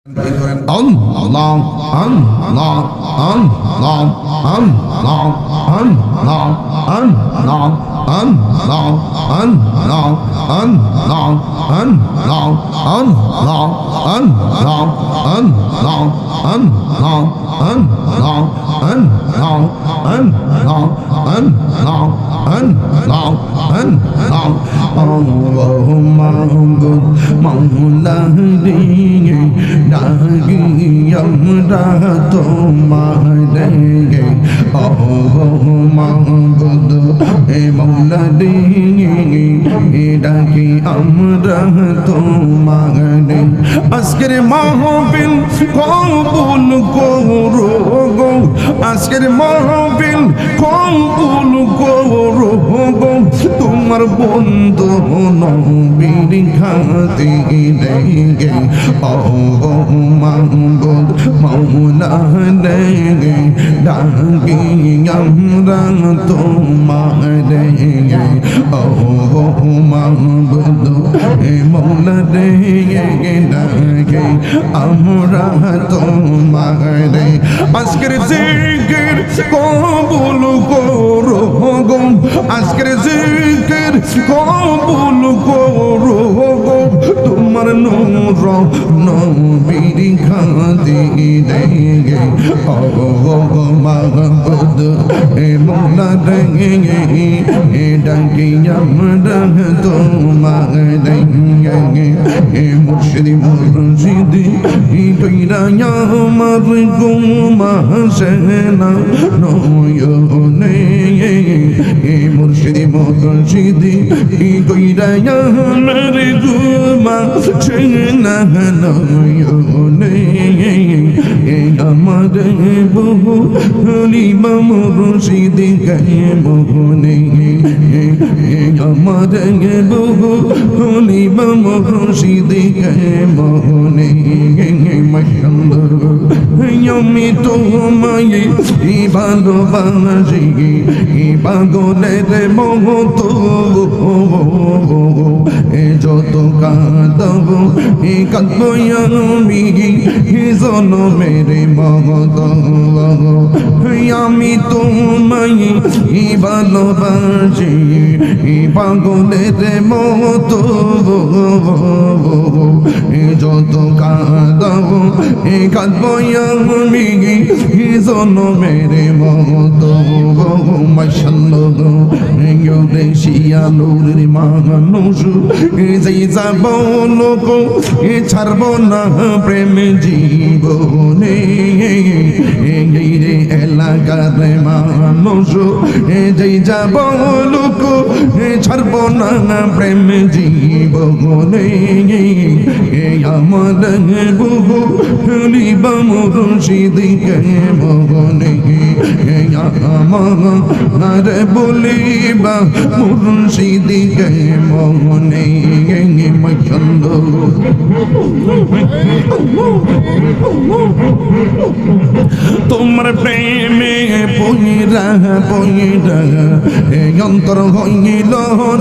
Allah, Allah, Allah, Allah, Allah, Allah, আজকের মাহফিল কবুল করো গো, আজকের মাহফিল কবুল করো গো, তোমার বন্ধু নবীর খাতিরে গে ও মাহবুব মাওলা রে ডাকি আমরা তোমারে গে ও মাহবুব মাওলা রে ডাকি আমরা তোমারে। আজকের জিকির কবুল করো গো, আজকের জিকির কবুল করো গো, তোমার নূর নবীর খাতিরে গে ও মাহবুব মাওলা রে ডাকি আমরা তোমারে গে মুর্শিদ মুর্শিদ কইরা আমার গুমা সেনা নয়নে মুর্শিদ মুর্শিদ কইরা আমার গুমা সেনা নয়নে আমার বহু লিমা মুর্শিদ গে মোহনে আমার বহু লিমা মুর্শিদ গে মোহনে আমি তোমায় ভালোবাসি পাগলের মতো যত কাঁদব কাঁদব আমি জনমের মত। আমি তোমায় ভালোবাসি পাগলের মতো যত কাঁদব কাঁদব আমি জনমের মত। মাশাআল্লাহ দেশিয়া নূরের মানুষ যেই যাব লোক ছাড়ব না প্রেম জীবনে রে এলাকার মানুষ যেই যাব লোক ছাড়ব না প্রেম জীবনে আমার বহু লিবা মুর্শিদ গে মোহনে আমার বলিবা মুর্শিদ গে মোহনে তোমার প্রেমে পইরা পইরা অন্তর হইল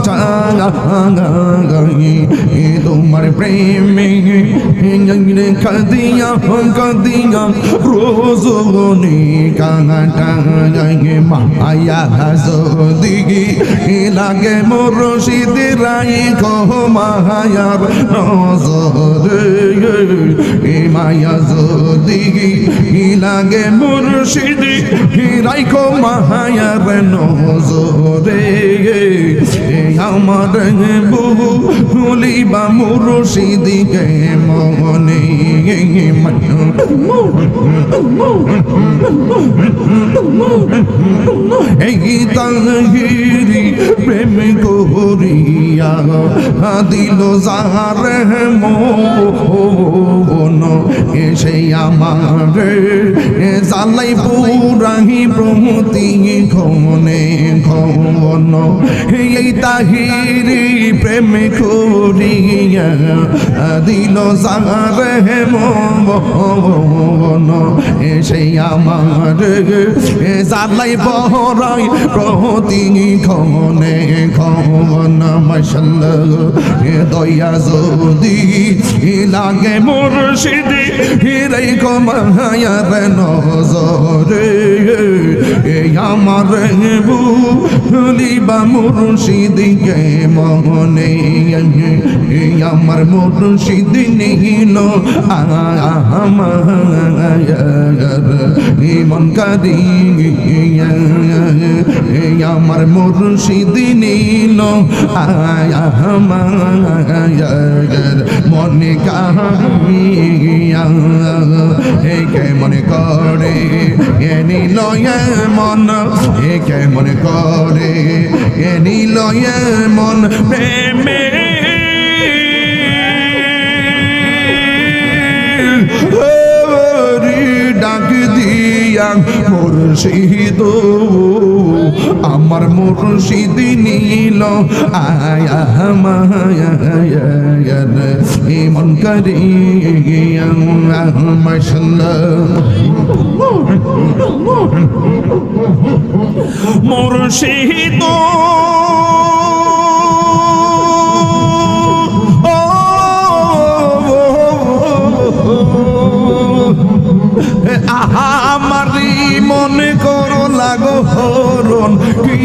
চাঙাই তোমার প্রেমে কাদিয়া কাদিয়া রোজনে কাঙাটা মায়া দিগি লাগে মুর্শিদ রাই কহ মায়ার নজরে মায়া দিগি লাগে মুর্শিদ রাই কহ মায়ার নজরে আমার বহু ভুলিবা মুর্শিদ গে মনে এই তাহিরি প্রেম করিয়া দিল যার মন এসে আমার জালাই পুরাহি প্রমতি খনে খন এই তাহিরি প্রেম করিয়া দিল যার মন এসে আমার জালাই বহরাই প্রতি খনে খন মাশাআল্লাহ দয়া যদি লাগে মুর্শিদ রেখো মায়ার নজরে আমার ভুলিবা মুর্শিদকে মনে আমার মুর্শিদ নীল আমার মন কারিয়া আমার মুর্শিদ নীল আমার মনে কারিয়া কে মনে করে এ নীল মন কে মনে করে এ নীল মন প্রেমে ডাক দিয়া মুর্শিদ আমার মুর্শিদ নীল আয়া মায়ার মন করিয়া মাশাআল্লাহ মুর্শিদ আমারি মনে করো লাগো হরণ কি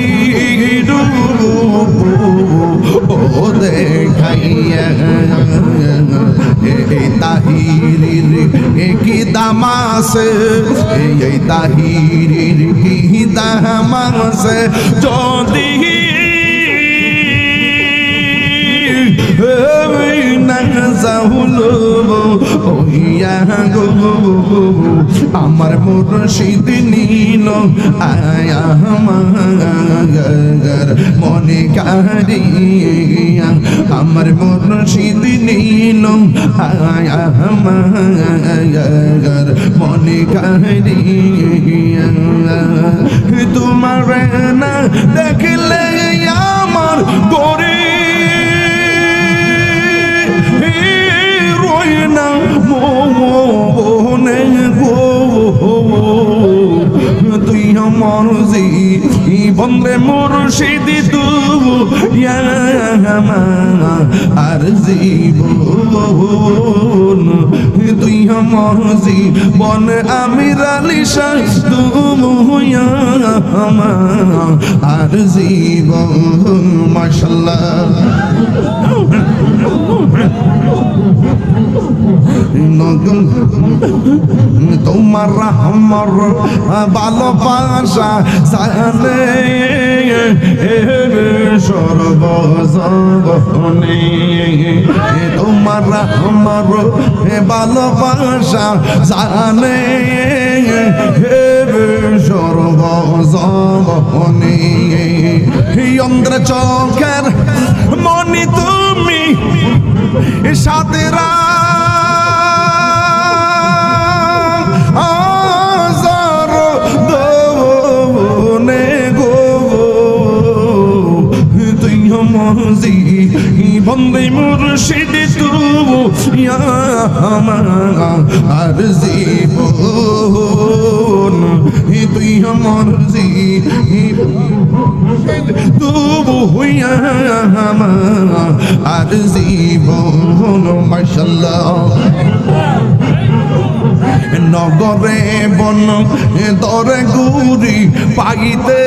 ও দেখাইয়া এই তাহিরির কি দামাসে এই তাহিরির কি দামাসে যদি আমার মুর্শিদ নীল আয়া মায়ার মনে কারিয়া আমার মুর্শিদ নীল আয়া মায়ার মনে কারিয়া তোমার না দেখলে আমার গরে না মনে গো তুই আমার বন্ধে মুর্শিদ তু আর জীবন তুই আমার জীবন আমি রালিশা তুমি আর জীবন মাশাআল্লাহ তোমার আমার ভালোবাসা জানে সর্বজনে তোমার আমার ভালোবাসা জানে সর্বজনে অন্ধ্র চোখের মনি তুমি সাতেরা বন্দে মুর্শিদ তু আর জীবন তুই আমার তবু হইয়া আর জীবন মাশাআল্লাহ নগরে বন দরে গুরি পাইতে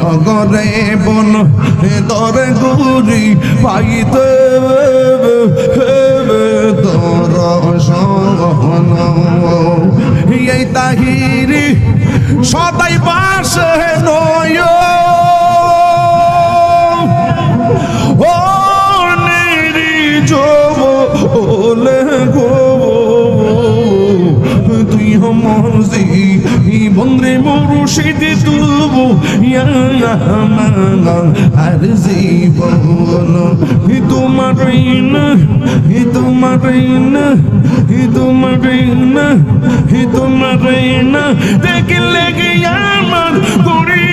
নগরে বন দরে গুরি পাইতে তোর সহন এই তাহিরি সদাই বাসে নয় ও নির্জব ওলে গো তুই আমার বন্ধে মুর্শিদ তুবু আর জীবন তোমার দেখলে আমার গড়ি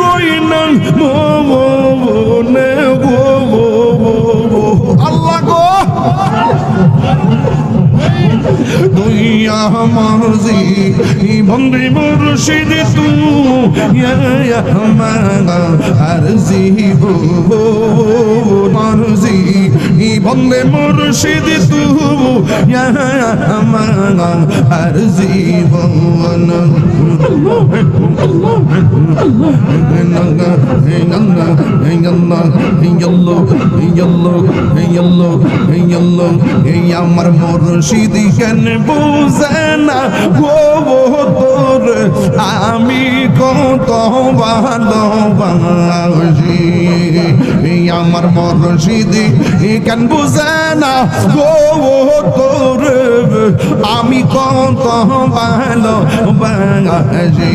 রইনাম মনে গো আল্লাহ গো তুই ইয়া মারজি বন্দে মুর্শিদ তু ইয়া মারজি মারজি বন্দে মুর্শিদ তু ইয়া মারজি বন আমার মুর্শিদ কেন বুঝে না গো তোর আমি কত ভালোবাসি আমার মুর্শিদ কেন বুঝে না গো তোর আমি কত ভালোবাসি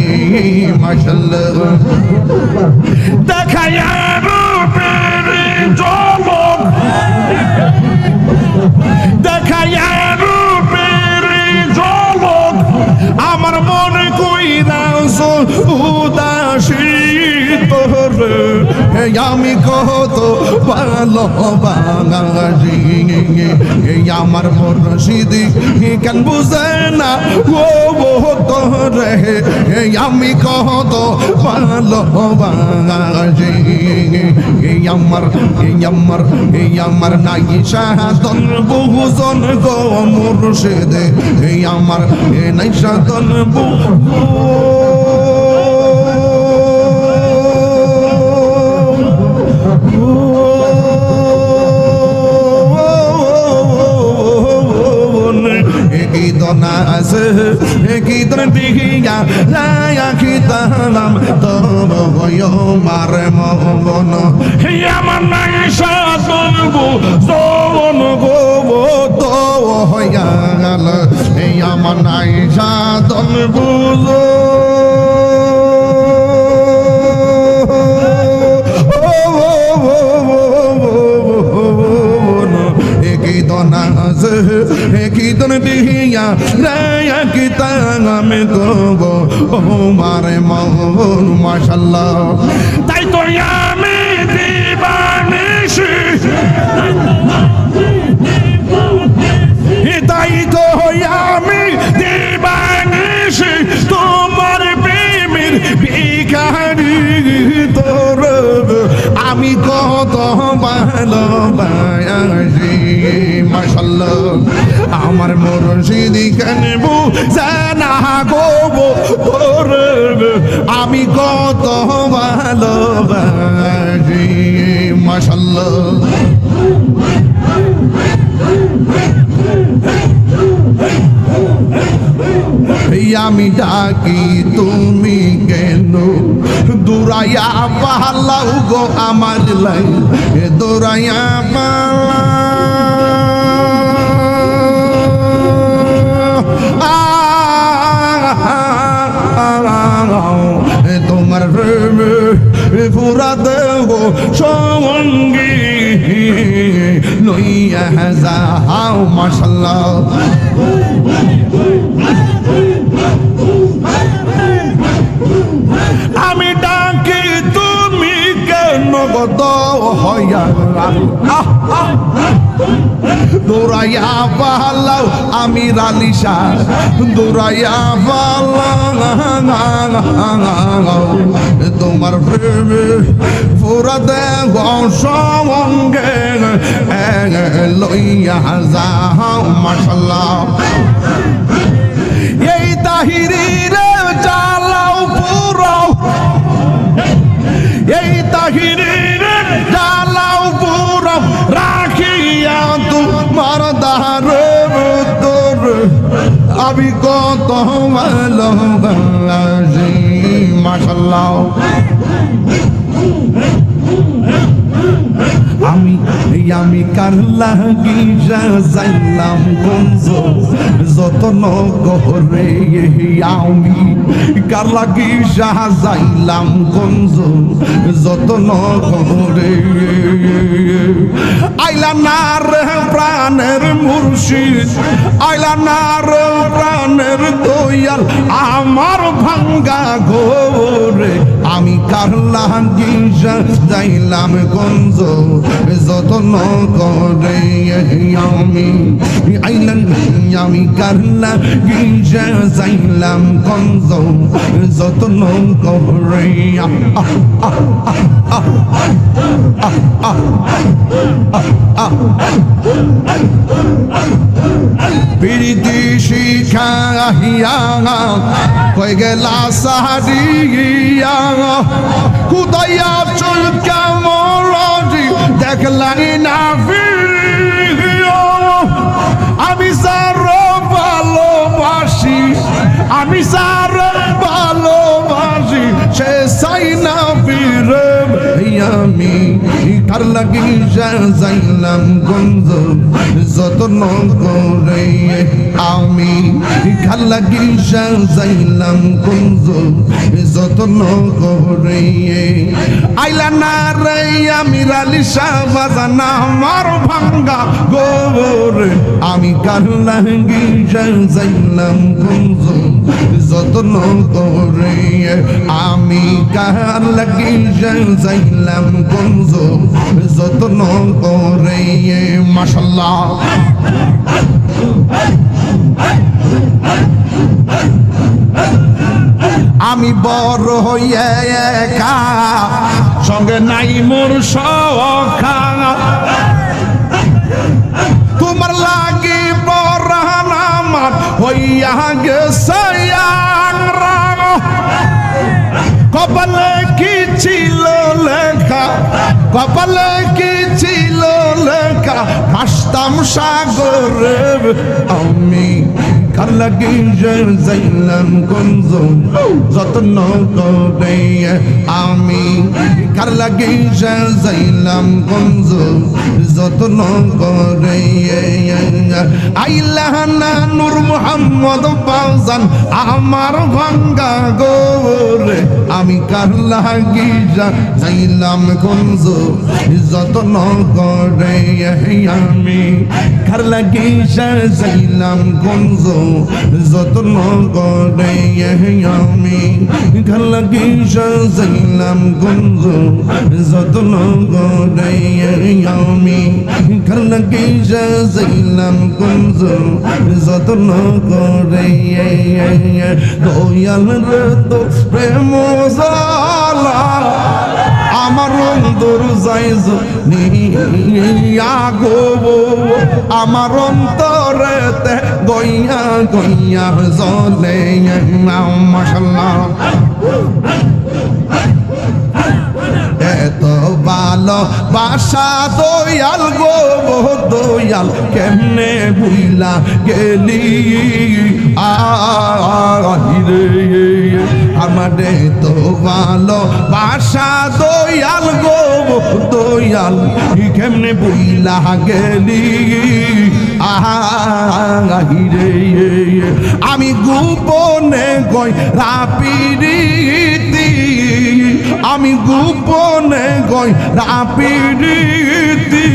মাশাআল্লাহ দেখায়া রূপের চমক দেখায়া রূপের চমক আমার মনে কইরাস উদাসী তোর আমি কত ভালোবাসি আমার মুর্শিদ কেন বুঝে না ও তোরে আমি কত ভালোবাসি আমার নাই সাধন বহুজন গো মুর্শিদ আমার নাই সাধন Kitan diya laya kitalam toboyo marmono yamanai shadon bu zon go to hoyal yamanai shadon bu Kitan diya laya kitalam tobo mare mahon mashallah tai to yami divanishi tai to yami divanishi tomar premir bikari tor ami কত ভালোবাসি মাশাআল্লাহ আমার মুর্শিদ কেন বুঝে না গো তোর আমি কত ভালোবাসি মাশাআল্লাহ আমি ডাকি তুমি কেন দূরাইয়া পালাও গো আমার লাই দূরাইয়া পালাও তোমার পুরা দেব সঙ্গী লইয়া যাও মাশাআল্লাহ আমি ডাকি তুমি কেন গত হইয়া দৌড়াইয়া পালাও আমি রালিশা দৌড়াইয়া পালাও তোমার প্রেমে পুরা দেব সঙ্গে লইয়া যাও মাশাআল্লাহ এই তাহিরির চালাও পুরাও এই তাহিরির চালাও পুরাও রাখিয়া তোমার দারে তোর আমি কত ভালোবাসি মাশাআল্লাহ আমি কার লাগি যাইলাম গঞ্জ যতন গহরে আমি কার লাগি যাইলাম গঞ্জ যতন গহরে আইলা না রে প্রাণের মুর্শিদ আইলা না রে প্রাণের দয়াল আমার ভাঙ্গা ঘরে আমি কার লাগিয়া যাইলাম গঞ্জ যতন করে আমি আইলাম আমি কার লাগিয়া যাইলাম গঞ্জ যতন করে প্রীতি শিখাইয়া কই গেলা সাহারিয়া কুদাইয়া চুল কেমরি দেখলাই না ফিরিয়া আমি সার ভালোবাসি আমি সার ভালোবাসি সে চাই না ফিরে আমি কার লাগিয়া যাইলাম গঞ্জ যতন করে আমি কার লাগিয়া যাইলাম গঞ্জ যতন করে আইলা না রে আমি রালিশা বাজানা আমার ভাঙ্গা গোবর আমি কার লাগিয়া যাইলাম গঞ্জ যতন করে আমি কার লাগিয়া যাইলাম গঞ্জ যতন করে মাশাআল্লাহ আমি বড় হইয়া একা সঙ্গে নাই মোর সখা তোমার লাগি পরাণ আমার হইয়া গেছে কপালে কি ছিল লেখা কপালে কি ছিল লেখা ভাসতাম সাগরে আমি কার লাগিয়া যাইলাম গঞ্জ যতন করে আমি কার লাগিয়া যাইলাম গঞ্জ যতন করে আইলা না নূর মোহাম্মদ বাজান আমার ভাঙ্গা গোরে আমি কার লাগিয়া যাইলাম গঞ্জ যতন করে আমি কার লাগিয়া যাইলাম গঞ্জ যতন করে আমি কার লাগিয়া যাইলাম গঞ্জ যতন করে আমি কার লাগিয়া যাইলাম গঞ্জ যতন করে দয়াল রে তো প্রেম জালা আমার অন্তর যাইজ নিয়া গো আমার অন্তরেতে গইয়া গইয়া জ্বলে মাশাআল্লাহ এত ভালো বাসা দয়াল গো দয়াল কেমনে বুইলা গেলি আরে আমারে তো ভালো বাসা দয়াল গো দয়াল কেমনে বুইলা গেলি আরে আমি গোপনে গই রাপিরিতি আমি গোপনে গই রাপিরিতি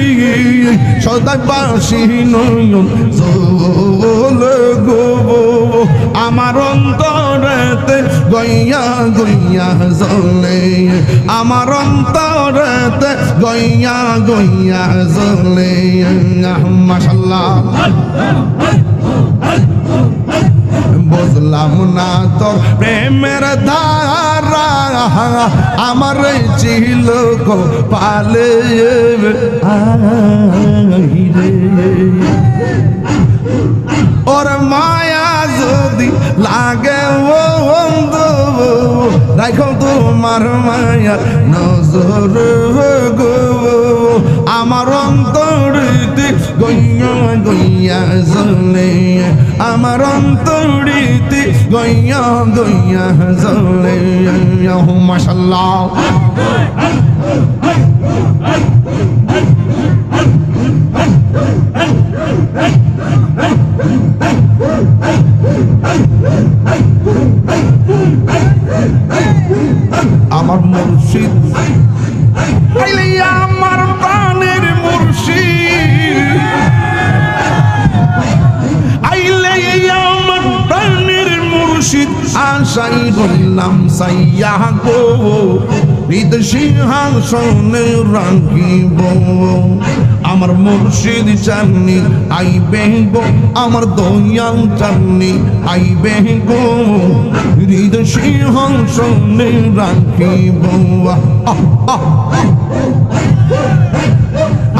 সদাই বাসি নয়ন চলে গো আমার অন্তরেতে গইয়া গইয়া জ্বলে আমার অন্তরেতে গইয়া গইয়া জ্বলে মাশাআল্লাহ বুঝলাম না তোর প্রেমের ধারা আমার ছিল কপালে ওর মায়া যদি লাগে ও বন্ধু রাখো তোমার মায়া নজর গো আমার অন্তরিতে গইয়া গইয়া জ্বলে আমার অন্তরিতে গইয়া গইয়া জ্বলে মাশাআল্লাহ আমার মুর্শিদ আমার প্রাণের মুর্শিদ আইলে আমার প্রাণের মুর্শিদ আশাই আশাই রইলাম সাইয়া গো হৃদ সিংহাসনে রাখিব আমার মুর্শিদ চাননি আইবে গো আমার দয়াল চাননি আইবে গো হৃদ সিংহাসনে রাখিব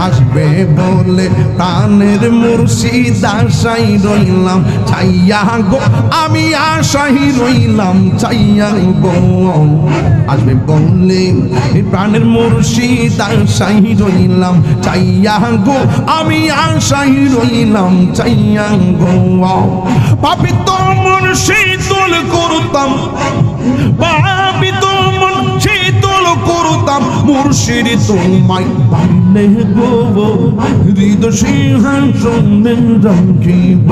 আসবে বলে প্রাণের মুর্শিদ আশাই রইলাম চাইয়া গো আমি আশাই রইলাম চাইয়া গো আসবে বলে প্রাণের মুর্শিদ আশাই রইলাম চাইয়া গো আমি আশাই রইলাম চাইয়া গো পাপি তো মন শীতল করতাম পাপি তো মন শীতল করতাম মুর্শিদ তোমায় পাইলে গো হৃদ সিংহাসনে রাখিব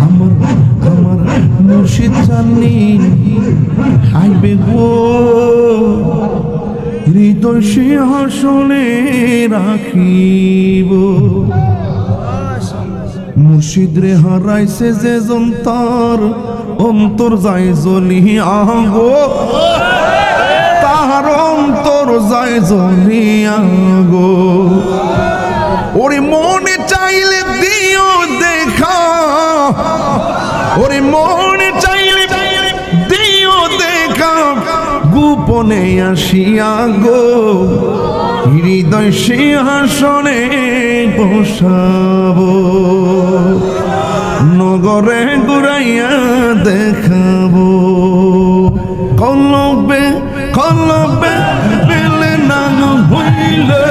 আমার আমার মুর্শিদ জানি আইবে গো হৃদয় সিংহাসনে রাখিব মুর্শিদ রে হারাইছে যে যন্তর অন্তর যায় জ্বলিয়া গো তাহার অন্তর যায় জ্বলিয়া গো ওরে মনে চাইলে দিও দেখা ওরে মনে চাইলে দিও দেখা গোপনে আসিয়া গো হৃদয় সিংহাসনে বসাবো নগরে ঘুরাইয়া দেখাবো কলবে কলবে পেলে না হইলে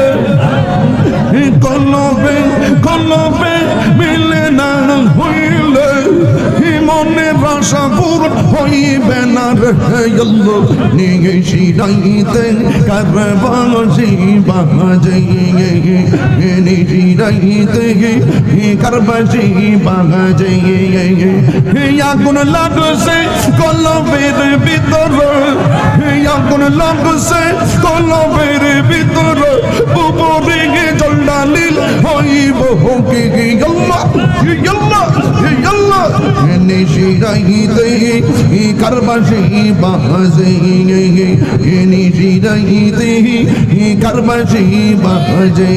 কলবে কলবে মিলে না হইলে মনের আশা পূরণ হইবে না রে আল্লাহ নিয়ে শিরাইতে কারবাজি বাজে শিরাইতে কারবাজি বাজে আগুন লাগছে কলবের ভিতরে আগুন লাগছে কলবের ভিতরে উপরে জলটা নীল হইব কে আল্লাহ আল্লাহ আল্লাহ নিশিরাইতে কারবাজি বাজে নিশিরাইতে কারবাজি বাজে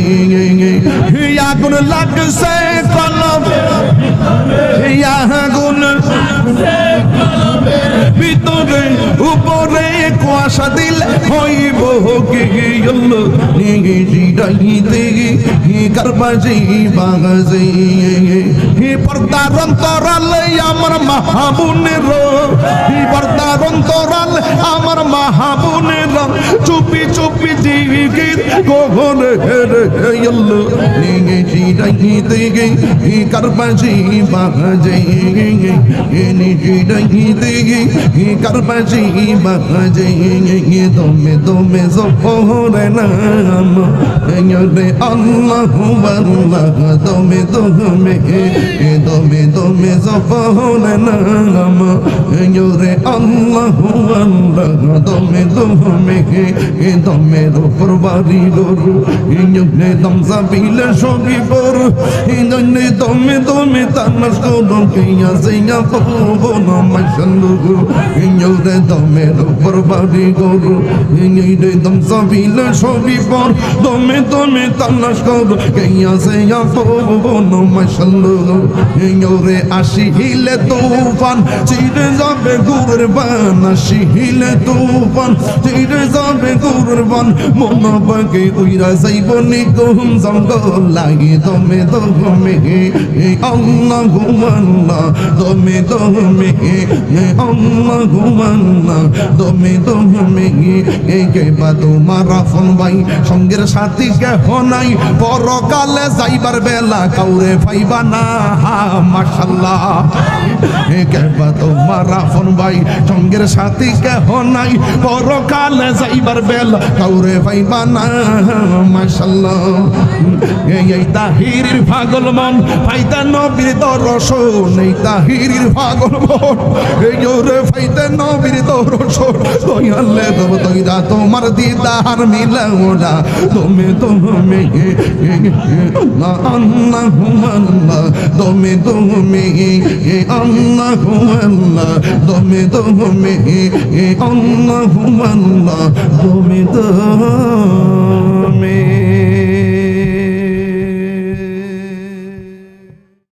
আগুন লাগছে কলব আগুন ভিতরে উপরে কুয়াশা দিল হইব কে আল্লাহ নিশিরাইতে কারবাজি বাজে পর্দার অন্তরালে আমার মাহবুনের পর্দার অন্তরাল আমার মাহবুনের চুপি চুপি জিকির গোহরে আল্লাহ নিয়ে জিরাইতে কারবাজি বাজে নিজিরাইতে কারবাজি বাজে দমে দমে জোহরে নাম রে আল্লাহু আল্লাহ দমে দমে দমে দমে জোহরে নাম রে আল্লাহু আল্লাহ দমে দমে দমের উপর বাড়ি গরু ইঞ্জনে দম সাবিলে সঙ্গী পর ইঞ্জনে দমে দমে তানাস করো কিয়া সিয়া পাবো না মাশাল্লাহ ইঞ্জনে দমের উপর বাড়ি গরু ইঞ্জনে দম সাবিলে সঙ্গী পর দমে দমে তানাস করো কিয়া সিয়া পাবো না মাশাল্লাহ ইঞ্জনে আসি হিলে তুফান চিরে যাবে গুরের বান আসি হিলে তুফান চিরে যাবে গুরের বান মন বাগে উইরা যাইব নিগম জঙ্গল লাগে দমে দমে আল্লাহ ঘুমান্না দমে দমে আল্লাহ ঘুমান্না দমে দমে কেবা তোমার রাফন ভাই সঙ্গের সাথী কেহ নাই পরকালে যাইবার বেলা কাউরে পাইবা না মাশাআল্লাহ কেবা তোমার রাফন ভাই সঙ্গের সাথী কেহ নাই পরকালে যাইবার বেলা কাউরে পাইবা না মাশাআল্লাহ এই তাহিরির পাগল মন ফাইদা নবীর দর্শন এই তাহিরির পাগল মন এই ওরে ফাইদা নবীর দর্শন দয়ালে দেব দইরা তোমার দিদার মিলাওলা তুমি আল্লাহ আল্লাহু আল্লাহ তুমি আল্লাহু আল্লাহ তুমি আল্লাহু আল্লাহ তুমি